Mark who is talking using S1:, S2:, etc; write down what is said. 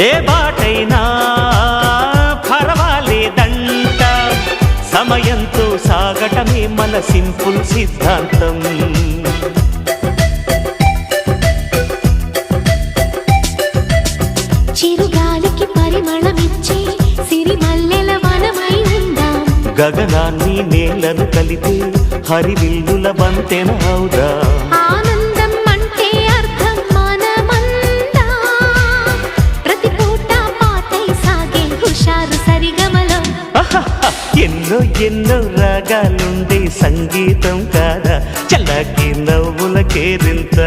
S1: ఏ బాటైనా పర్వాలేదంట, సమయంతో సాగటమే మన సింపుల్ సిద్ధాంతం.
S2: చిరుగాలికి పరిమళమిచ్చే సిరిమల్లెల వనమై ఉందాం,
S1: గగనాన్ని నేలను కలిపే హరివిల్లుల బంతెన అవుదాం.
S2: ఆనందం అంటే అర్థం మనమందా, ప్రతి పూట పాటై సాగే హుషారు సరిగమలో.
S1: ఎన్నో ఎన్నో రాగాలుండే సంగీతం కాదా, చల్లకి నవ్వుల కేరింత.